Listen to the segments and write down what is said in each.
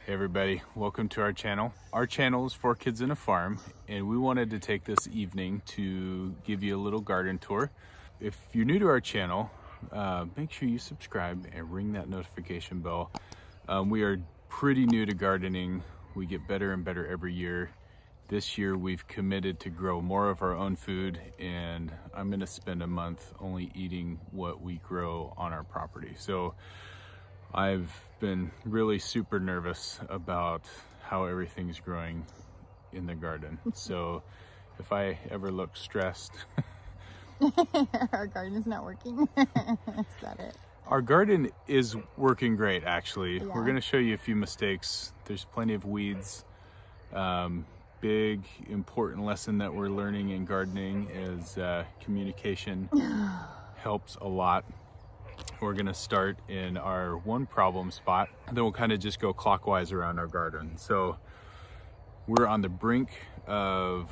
Hey everybody, welcome to our channel. Our channel is for kids in a farm, and we wanted to take this evening to give you a little garden tour. If you're new to our channel, make sure you subscribe and ring that notification bell. We are pretty new to gardening. We get better and better every year. This year we've committed to grow more of our own food, and I'm gonna spend a month only eating what we grow on our property. So I've been really super nervous about how everything's growing in the garden. So if I ever look stressed, our garden is not working. Is that it? Our garden is working great, actually. Yeah. We're going to show you a few mistakes. There's plenty of weeds. Big important lesson that we're learning in gardening is communication helps a lot. We're going to start in our one problem spot, and then we'll kind of just go clockwise around our garden. So we're on the brink of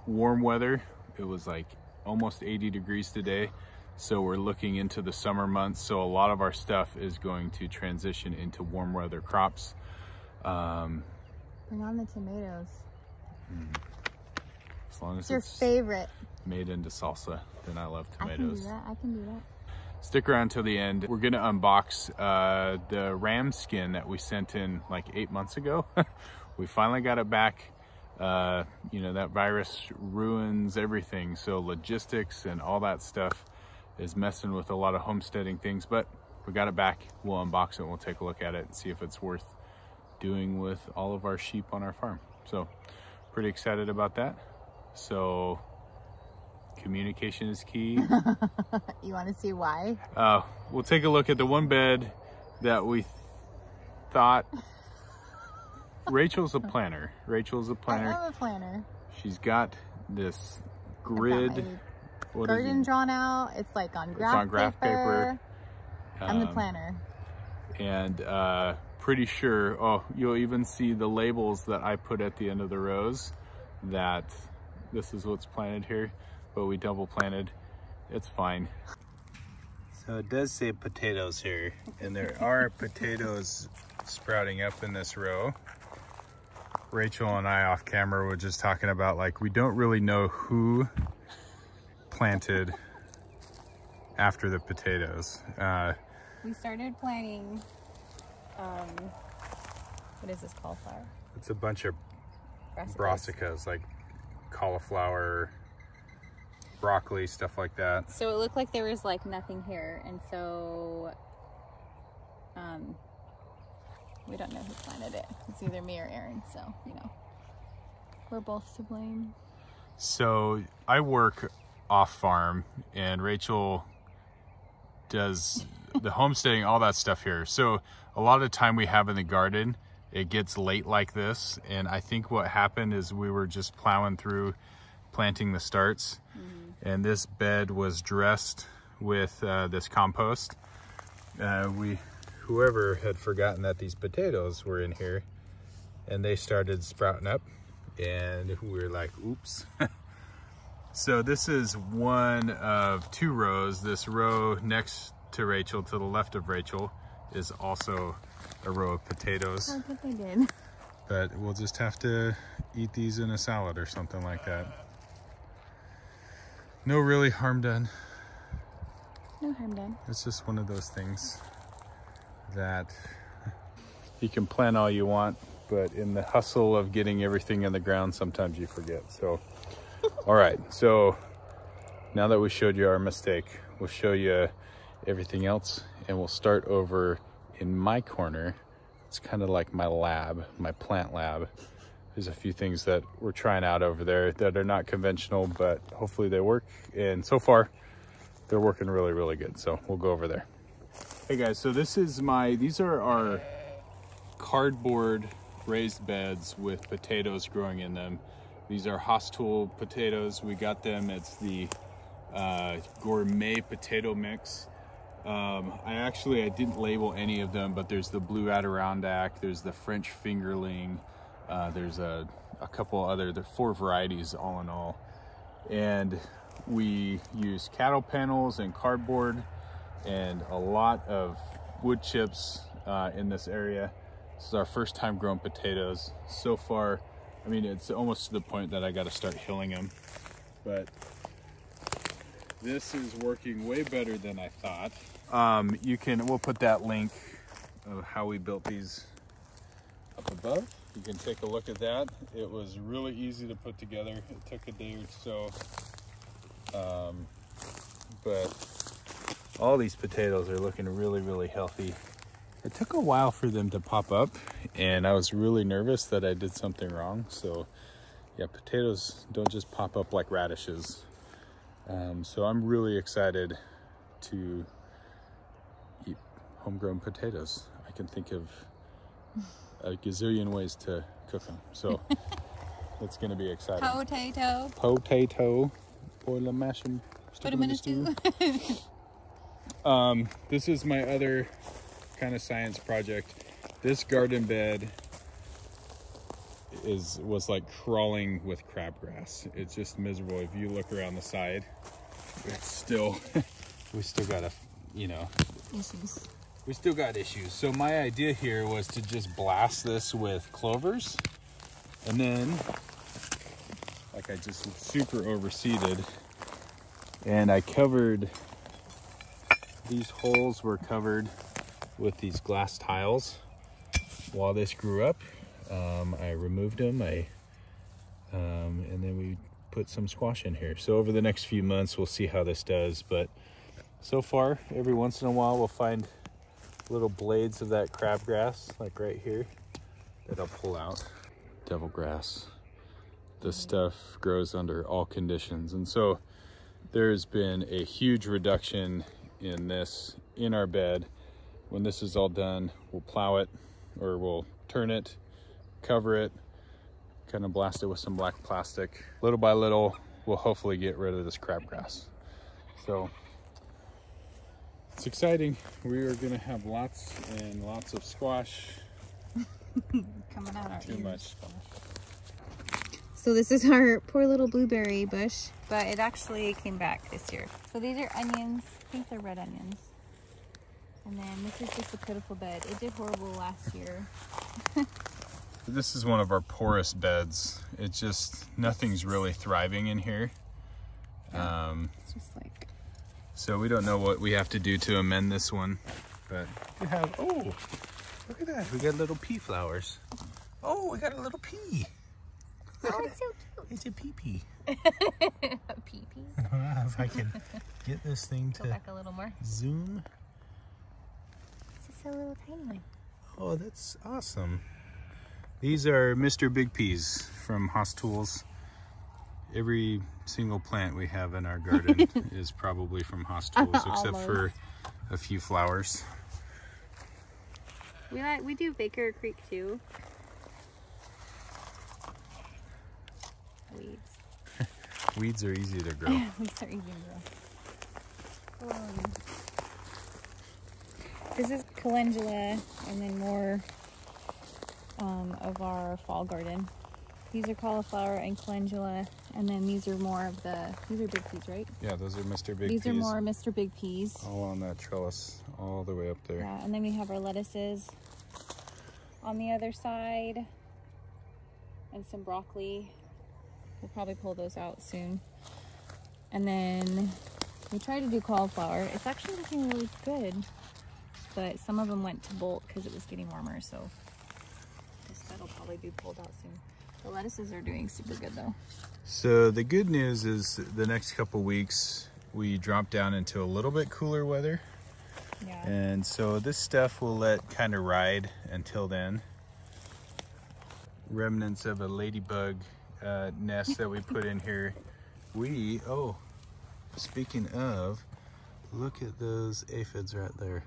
warm weather. It was like almost 80 degrees today. So we're looking into the summer months. So a lot of our stuff is going to transition into warm weather crops. Bring on the tomatoes. As long as It's your favorite. made into salsa, then I love tomatoes. I can do that. Stick around till the end. We're gonna unbox the ram skin that we sent in like 8 months ago. We finally got it back. You know, that virus ruins everything. So logistics and all that stuff is messing with a lot of homesteading things, but we got it back. We'll unbox it. We'll take a look at it and see if it's worth doing with all of our sheep on our farm. So pretty excited about that. So communication is key. You want to see why? We'll take a look at the one bed that we thought. Rachel's a planner. Rachel's a planner. I am a planner. She's got this grid. Garden drawn out. It's like on graph paper. I'm the planner. And pretty sure, oh, you'll even see the labels that I put at the end of the rows that this is what's planted here, but we double planted. It's fine. So it does say potatoes here, and there are potatoes sprouting up in this row. Rachel and I off camera were just talking about, like, we don't really know who planted after the potatoes. We started planting, what is this cauliflower? It's a bunch of brassicas, like cauliflower, broccoli, stuff like that. So it looked like there was like nothing here, and so we don't know who planted it. It's either me or Aaron, so you know, we're both to blame. So I work off farm, and Rachel does the homesteading, all that stuff here. So a lot of the time we have in the garden, it gets late like this, and I think what happened is we were just plowing through planting the starts, and this bed was dressed with this compost. Whoever had forgotten that these potatoes were in here, and they started sprouting up, and we were like, oops. So this is one of two rows. This row next to Rachel, to the left of Rachel, is also a row of potatoes. I think they did. But we'll just have to eat these in a salad or something like that. No really harm done. No harm done. It's just one of those things that you can plan all you want, but in the hustle of getting everything in the ground, sometimes you forget. So, all right. So now that we showed you our mistake, we'll show you everything else, and we'll start over in my corner. It's kind of like my lab, my plant lab. There's a few things that we're trying out over there that are not conventional, but hopefully they work. And so far, they're working really, really good. So we'll go over there. Hey guys, so these are our cardboard raised beds with potatoes growing in them. These are Hostile potatoes. We got them. It's the gourmet potato mix. I didn't label any of them, but there's the blue Adirondack, there's the French fingerling, there's a couple other, there are 4 varieties all in all. And we use cattle panels and cardboard and a lot of wood chips in this area. This is our first time growing potatoes. So far, I mean, it's almost to the point that I got to start hilling them. But this is working way better than I thought. We'll put that link of how we built these up above. You can take a look at that. It was really easy to put together. It took a day or so. But all these potatoes are looking really, really healthy. It took a while for them to pop up, and I was really nervous that I did something wrong. So yeah, potatoes don't just pop up like radishes. So I'm really excited to eat homegrown potatoes. I can think of a gazillion ways to cook them. So it's gonna be exciting. Potato. Boil them, mash them, put them in a stew. This is my other kind of science project. This garden bed was like crawling with crabgrass. It's just miserable. If you look around the side, it's still we still got issues. We still got issues. So my idea here was to just blast this with clovers, and then like I just super overseeded, and I covered these holes were covered with these glass tiles while this grew up. I removed them, and then we put some squash in here. So over the next few months, we'll see how this does. But so far, every once in a while, we'll find little blades of that crabgrass, like right here, that I'll pull out. Devil grass. This stuff grows under all conditions. And so there's been a huge reduction in this in our bed. When this is all done, we'll plow it, or we'll turn it, cover it, kind of blast it with some black plastic. Little by little, we'll hopefully get rid of this crabgrass. So it's exciting. We are gonna have lots and lots of squash. Coming out our Too much squash. So this is our poor little blueberry bush, but it actually came back this year. So these are onions. I think they're red onions. And then this is just a pitiful bed. It did horrible last year. This is one of our poorest beds. It's just, nothing's really thriving in here. Yeah, it's just like... So we don't know what we have to do to amend this one, but we have, oh, look at that. We got little pea flowers. Oh, we got a little pea. Oh, it's so cute. It's a pea-pea. A pea-pea. If I can get this thing to go back a little more. Zoom. It's just a little tiny one. Oh, that's awesome. These are Mr. Big Peas from Haas Tools. Every single plant we have in our garden is probably from Haas Tools, except for a few flowers. We do Baker Creek too. Weeds. Weeds are easy to grow. Weeds are easy to grow. This is calendula, and then more of our fall garden. These are cauliflower and calendula, and then these are more of these are big peas, right? Yeah, those are Mr. Big Peas. These are more Mr. Big Peas. All on that trellis, all the way up there. Yeah, and then we have our lettuces on the other side, and some broccoli. We'll probably pull those out soon. And then we tried to do cauliflower. It's actually looking really good, but some of them went to bolt because it was getting warmer, so this bed will probably be pulled out soon. The lettuces are doing super good though. So the good news is the next couple weeks we drop down into a little bit cooler weather. Yeah. And so this stuff will let kind of ride until then. Remnants of a ladybug nest that we put in here. Oh, speaking of, look at those aphids right there.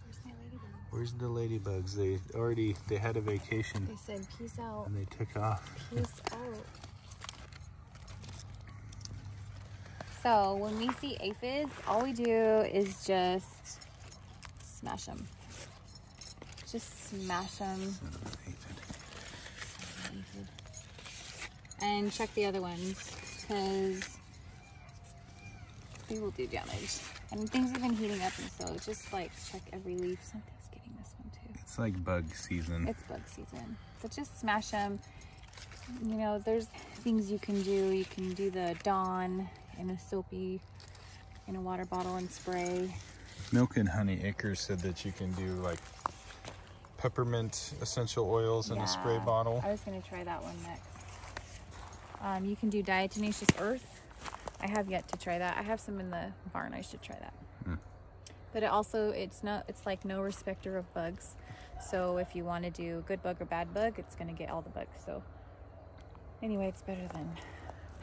Where's my ladybug? Where's the ladybugs? They had a vacation. They said peace out. And they took off. Peace out. So when we see aphids, all we do is just smash them. Just smash them. And check the other ones, because they will do damage. And things have been heating up, and so just like check every leaf. Something's getting this one too. like bug season. It's bug season. So just smash them. You know, there's things you can do. You can do the Dawn in a water bottle and spray. Milk and Honey Acres said that you can do like peppermint essential oils in a spray bottle. I was going to try that one next. You can do diatomaceous earth. I have yet to try that. I have some in the barn. I should try that. But it's like no respecter of bugs. So if you want to do good bug or bad bug, it's going to get all the bugs. So anyway, it's better than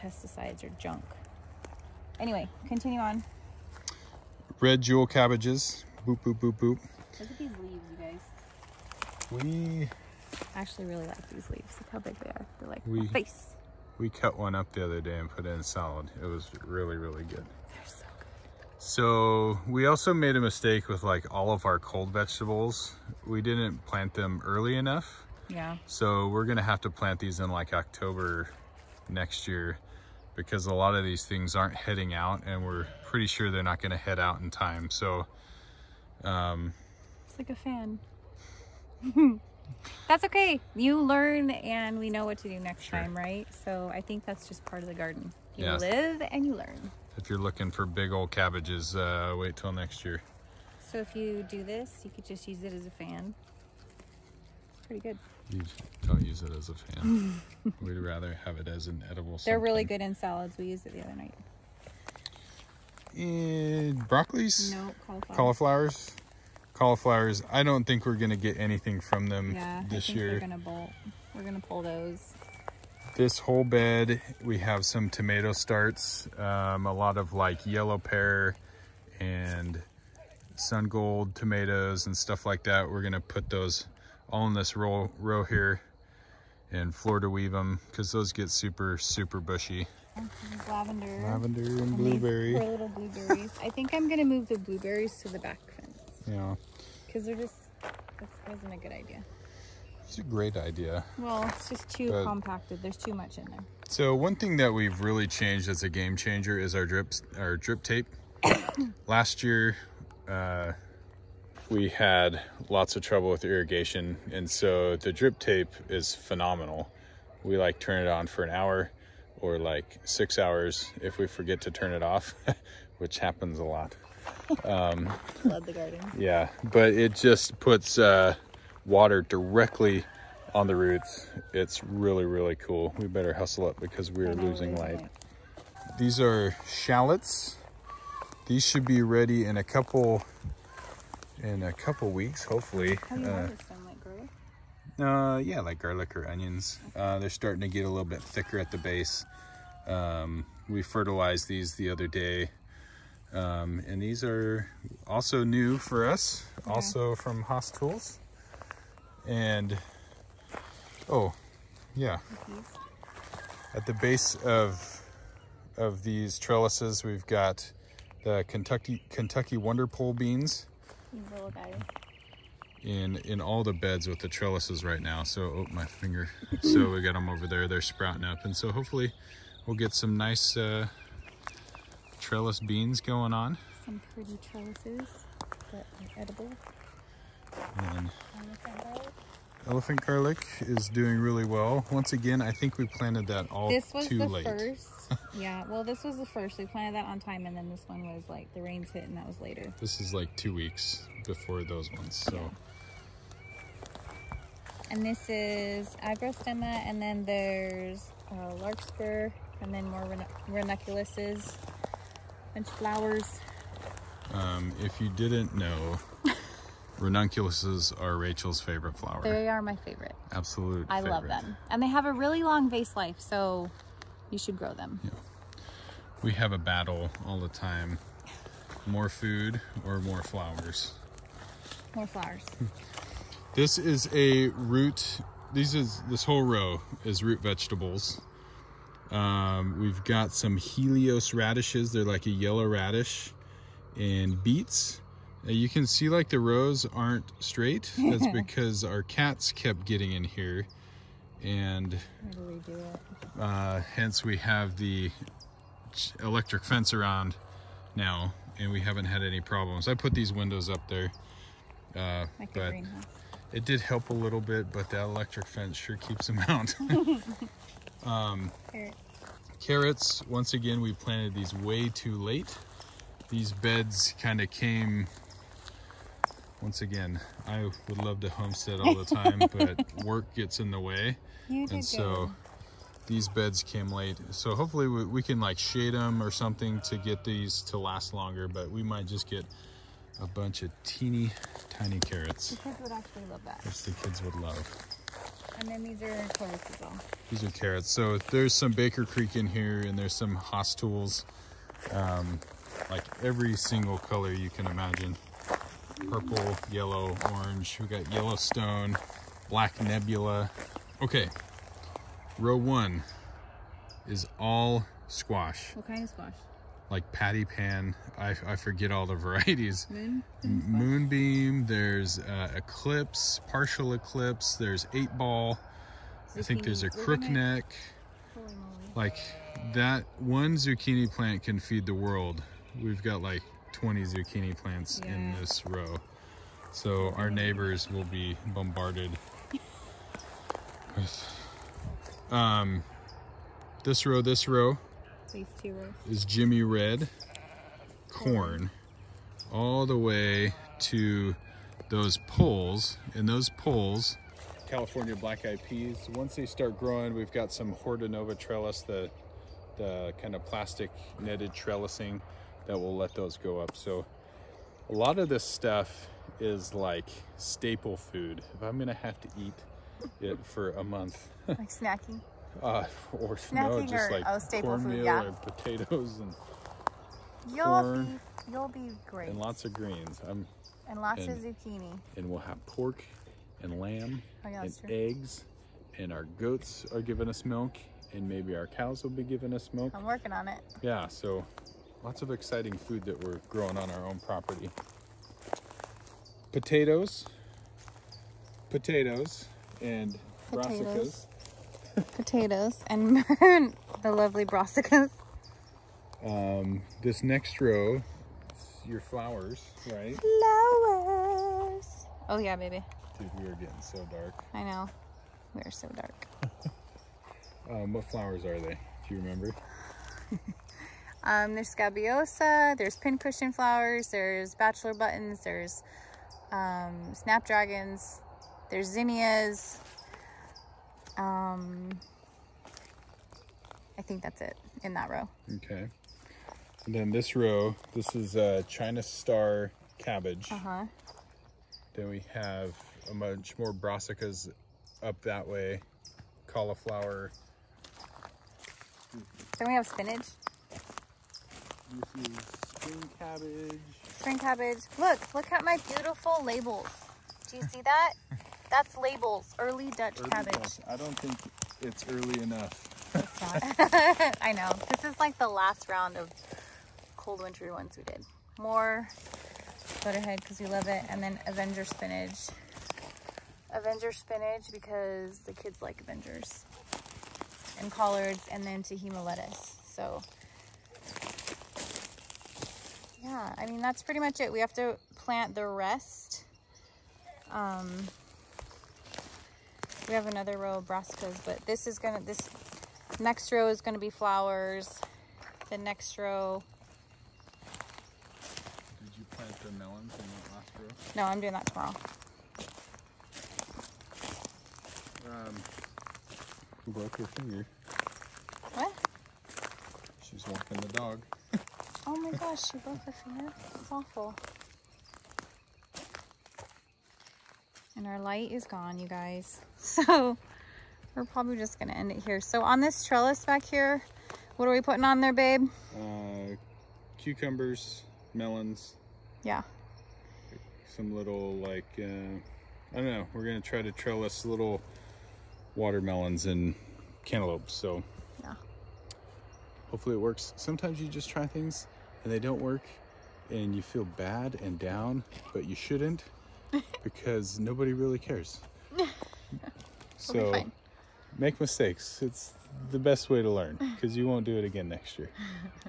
pesticides or junk. Anyway, continue on. Red Jewel Cabbages. Boop, boop, boop, boop. Look at these leaves, you guys. We actually really like these leaves. Look how big they are. They're like my face. We cut one up the other day and put it in salad. It was really, really good. They're so good. So we also made a mistake with like all of our cold vegetables. We didn't plant them early enough. Yeah. So we're gonna have to plant these in like October next year, because a lot of these things aren't heading out, and we're pretty sure they're not gonna head out in time. So it's like a fan. That's okay. You learn and we know what to do next time, right? So I think that's just part of the garden. You live and you learn. If you're looking for big old cabbages, wait till next year. So if you do this, you could just use it as a fan. Pretty good. You don't use it as a fan. We'd rather have it as an edible. They're really good in salads. We used it the other night. And broccolis? No, cauliflowers. Cauliflowers, I don't think we're gonna get anything from them this year. We're gonna bolt. We're gonna pull those. This whole bed, we have some tomato starts, a lot of like yellow pear and sun gold tomatoes and stuff like that. We're gonna put those all in this row here and Florida weave them, because those get super bushy. Lavender and blueberry. Poor little blueberries. I think I'm gonna move the blueberries to the back fence. Yeah. Because that wasn't a good idea. It's a great idea. Well, it's just too compacted. There's too much in there. So one thing that we've really changed that's a game changer is our drip tape. Last year, we had lots of trouble with irrigation, and so the drip tape is phenomenal. We like turn it on for an hour or like 6 hours if we forget to turn it off, which happens a lot. Flood the garden. Yeah, but it just puts water directly on the roots. It's really cool. We better hustle up because we're losing light. These are shallots. These should be ready in a couple weeks, hopefully. How do you harvest them, like garlic? Yeah, like garlic or onions. They're starting to get a little bit thicker at the base. We fertilized these the other day. And these are also new for us, also from Haas Tools. And at the base of these trellises, we've got the Kentucky Wonder Pole beans. These little guys. In all the beds with the trellises right now. So, my finger. So we got them over there. They're sprouting up, and so hopefully we'll get some nice trellis beans going on. Some pretty trellises that are edible. And elephant garlic is doing really well. Once again, I think we planted that all too late. This was the first. Yeah, well, this was the first. We planted that on time, and then this one was like the rains hit, and that was later. This is like 2 weeks before those ones. So. And this is agrostemma, and then there's larkspur, and then more ranunculuses. Bunch of flowers. If you didn't know, ranunculuses are Rachel's favorite flower. They are my favorite. Absolute I love them. And they have a really long vase life, so you should grow them. Yeah. We have a battle all the time. More food or more flowers? More flowers. This is a root. This whole row is root vegetables. We've got some Helios radishes. They're like a yellow radish, and beets. You can see like the rows aren't straight. That's because our cats kept getting in here, and hence we have the electric fence around now, and we haven't had any problems. I put these windows up there, like a greenhouse. It did help a little bit, but that electric fence sure keeps them out. Carrots, once again, we planted these way too late. These beds kind of came, once again, I would love to homestead all the time, but work gets in the way. And so these beds came late. So hopefully we can like shade them or something to get these to last longer, but we might just get a bunch of teeny tiny carrots. The kids would actually love that. Which the kids would love. And then these are carrots as well. These are carrots. So there's some Baker Creek in here, and there's some Haas tools. Like every single color you can imagine. Purple, yellow, orange. We got Yellowstone, Black Nebula. Okay, row 1 is all squash. What kind of squash? Like patty pan. I forget all the varieties. Moonbeam. There's eclipse, partial eclipse. There's 8-ball. I think there's a crookneck. Like that one zucchini plant can feed the world. We've got like 20 zucchini plants in this row. So our neighbors will be bombarded with this row. These 2 rows is Jimmy Red corn all the way to those poles. And those poles, California black eyed peas, once they start growing, we've got some Hortonova trellis, the kind of plastic netted trellising that will let those go up. So a lot of this stuff is like staple food. If I'm gonna have to eat it for a month, like snacking. Or snacking, no, just like staple cornmeal food, or potatoes and corn. You'll be great. And lots of greens. And lots of zucchini. And we'll have pork and lamb and true. eggs. And our goats are giving us milk. And maybe our cows will be giving us milk. I'm working on it. Yeah, so lots of exciting food that we're growing on our own property. Potatoes and brassicas. Potatoes and the lovely brassicas. This next row is your flowers, right? Flowers. Oh yeah, baby. Dude, we are getting so dark. I know. We are so dark. What flowers are they? Do you remember? There's scabiosa, there's pincushion flowers, there's bachelor buttons, there's snapdragons, there's zinnias. I think that's it in that row. Okay. And then this row, this is China Star cabbage. Then we have a bunch more brassicas up that way. Cauliflower. Then we have spinach. This is spring cabbage. Spring cabbage. Look at my beautiful labels. Do you see that? That's labels. Early Dutch cabbage. I don't think it's early enough. It's not. I know. This is like the last round of cold wintry ones we did. More butterhead because we love it. And then Avenger spinach. Avenger spinach because the kids like Avengers. And collards, and then Tahima lettuce. So yeah, I mean, that's pretty much it. We have to plant the rest. We have another row of brassicas, but this next row is gonna be flowers. The next row. Did you plant the melons in that last row? No, I'm doing that tomorrow. Who broke your finger? What? She's walking the dog. Oh my gosh, she broke her finger. It's awful. And our light is gone, you guys. So we're probably just gonna end it here. So on this trellis back here, what are we putting on there, babe? Cucumbers, melons. Yeah. Some little like, I don't know. We're gonna try to trellis little watermelons and cantaloupes. So yeah. Hopefully it works. Sometimes you just try things and they don't work and you feel bad and down, but you shouldn't because nobody really cares. So make mistakes. It's the best way to learn because you won't do it again next year.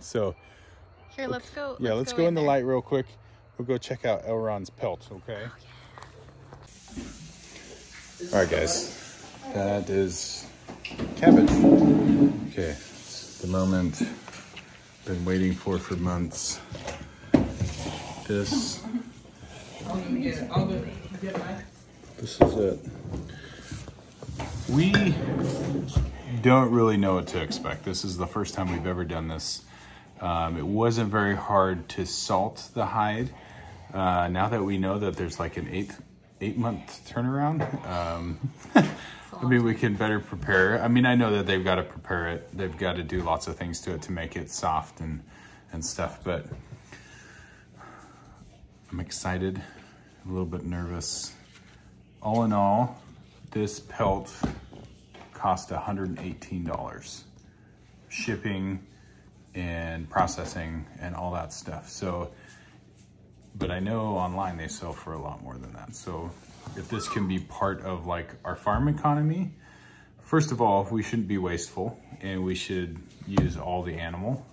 So here, let's go. Yeah, let's go in the light real quick. We'll go check out Elron's pelt, okay? All right, guys, that is cabbage. Okay, it's the moment been waiting for months. This is it. We don't really know what to expect. This is the first time we've ever done this. It wasn't very hard to salt the hide. Now that we know that there's like an eight month turnaround, I mean, we can better prepare. I mean, I know that they've got to prepare it. They've got to do lots of things to it to make it soft and stuff, but I'm excited, a little bit nervous. All in all, this pelt cost $118. Shipping and processing and all that stuff. So, but I know online they sell for a lot more than that. So if this can be part of like our farm economy, first of all, we shouldn't be wasteful and we should use all the animal.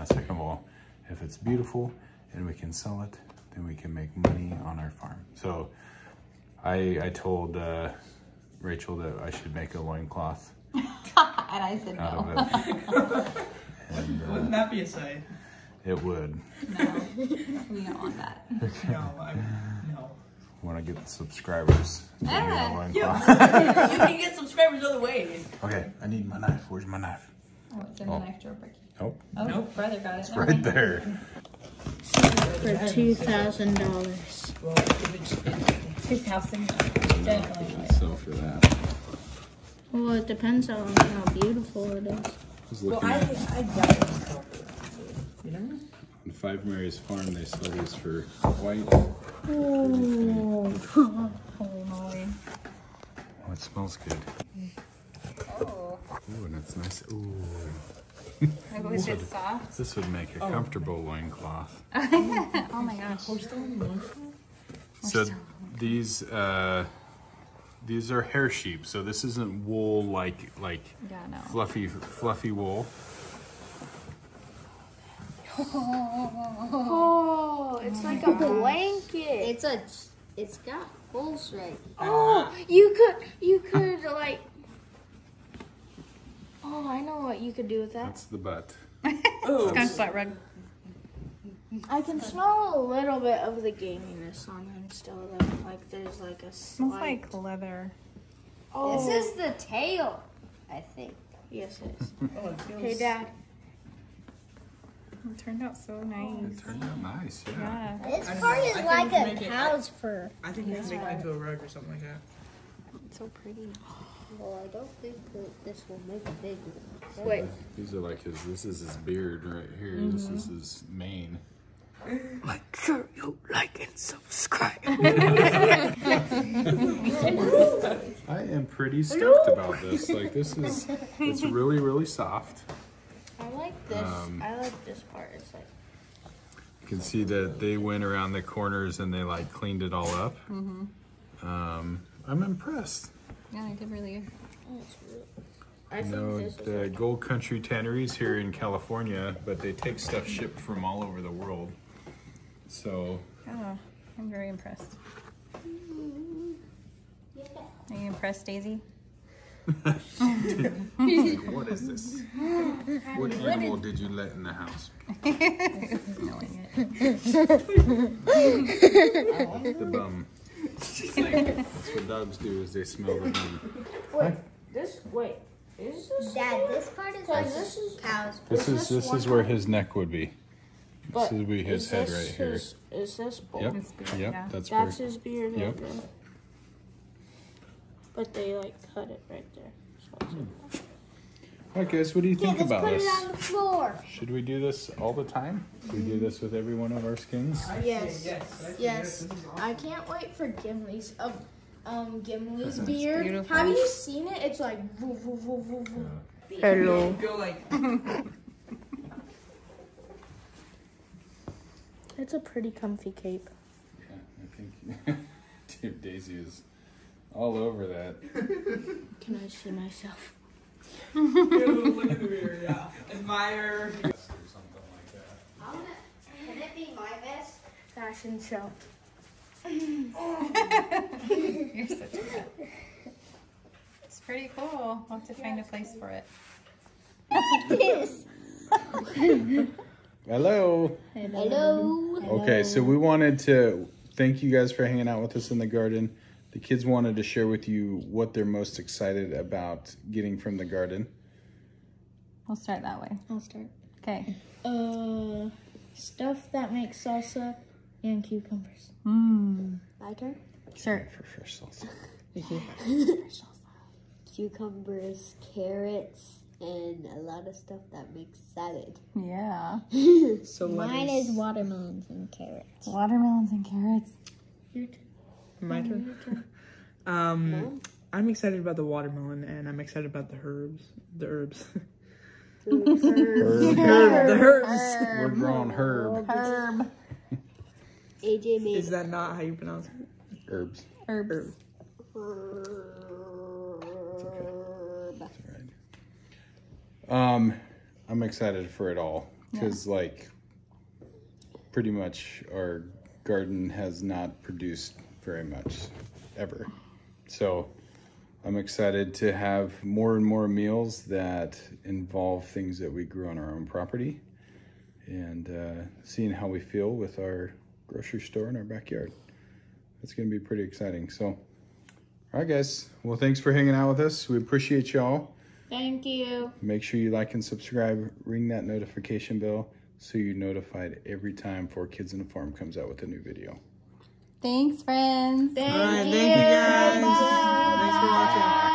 Second of all, if it's beautiful and we can sell it, then we can make money on our farm. So I told Rachel that I should make a loincloth. And I said no. And, wouldn't that be a sight? It would. No, we don't want that. No, no. Want to get the subscribers. To make a loincloth. You can get subscribers other ways. Okay, I need my knife. Where's my knife? Oh, it's in the knife drawer, Bricky. Nope. Oh, Nope. brother got it. It's right there. For $2,000. Well, if it's 2,000. Definitely. So for that. Well, it depends on how beautiful it is. Just well, looking I at doubt it's you know? on Five Mary's Farm, they sell these for white. Oh. Holy moly. Oh, it smells good. Oh. Ooh, and it's nice. Ooh. Like, was it soft? This would make a comfortable loincloth. Oh my gosh. So these are hair sheep. So this isn't wool like Yeah, no. fluffy wool. Oh, it's like a blanket. It's got holes right. Oh, you could like. Oh, I know what you could do with that. That's the butt. Skunk butt rug. I can smell a little bit of the gaminess on him still, though. Like there's like a Smells slight. like leather. Oh. This is the tail, I think. Yes, it is. Oh, it feels... Hey, Dad. It turned out so nice. It turned out nice, yeah. Yeah. This I don't part know. is I think like we can a make it- cow's fur. I think you can make it into a rug or something like that. It's so pretty. Well, I don't think that this will make a big one. Wait. These are like this is his beard right here. This is his mane. Make sure you like and subscribe. I am pretty stoked about this. Like it's really, really soft. I like this. Um, I like this part. It's like. You can see that they went around the corners and they like cleaned it all up. I'm impressed. Yeah, they did really good. I You think know, this is the like, Gold Country Tanneries here in California, but they take stuff shipped from all over the world. So, Oh, I'm very impressed. Are you impressed, Daisy? what is this? What animal did you let in the house? Smelling it. The bum. That's what dogs do, is they smell the bum. Wait, is this? Dad, this part is like this is cow's fur. This is where his neck would be. This But would be his is head this right here. Is this bull? Yep, His beard, yep, yeah. that's That's where. his beard Yep. right there. But they like cut it right there. So it's like, Alright guys, what do you think Let's about put this? it on the floor. Should we do this all the time? Do we do this with every one of our skins? Yes. Yes. yes. This is awesome. I can't wait for Gimli's. Gimli's beard. beautiful. Have you seen it? It's like woo, woo, woo, woo, woo. Hello. Go like... It's a pretty comfy cape. Yeah, I think Dude, Daisy is all over that. Can I see myself? Look at the mirror, yeah. Admire. Or something like that. Can it be my vest? Fashion show. You're such a Pretty cool. We'll have to find a place for it. This. Hello. Hello. Okay, so we wanted to thank you guys for hanging out with us in the garden. The kids wanted to share with you what they're most excited about getting from the garden. We'll start that way. I'll start. Okay. Stuff that makes salsa and cucumbers. My turn? Sure. For fresh salsa. Cucumbers, carrots, and a lot of stuff that makes salad. Yeah. So Mine is watermelons and carrots. Watermelons and carrots. Your turn. my turn. I'm excited about the watermelon, and I'm excited about the herbs. The herbs. The herbs. We're growing herb. Herb. AJ made Is that not how you pronounce it? Herbs. Herbs. That's all right. I'm excited for it all because like pretty much our garden has not produced very much ever. So I'm excited to have more and more meals that involve things that we grew on our own property and seeing how we feel with our grocery store in our backyard. That's going to be pretty exciting. So, all right, guys. Well, thanks for hanging out with us. We appreciate y'all. Thank you. Make sure you like and subscribe. Ring that notification bell so you're notified every time 4 Kids in the Farm comes out with a new video. Thanks, friends. All right, thank you guys. Thanks for watching.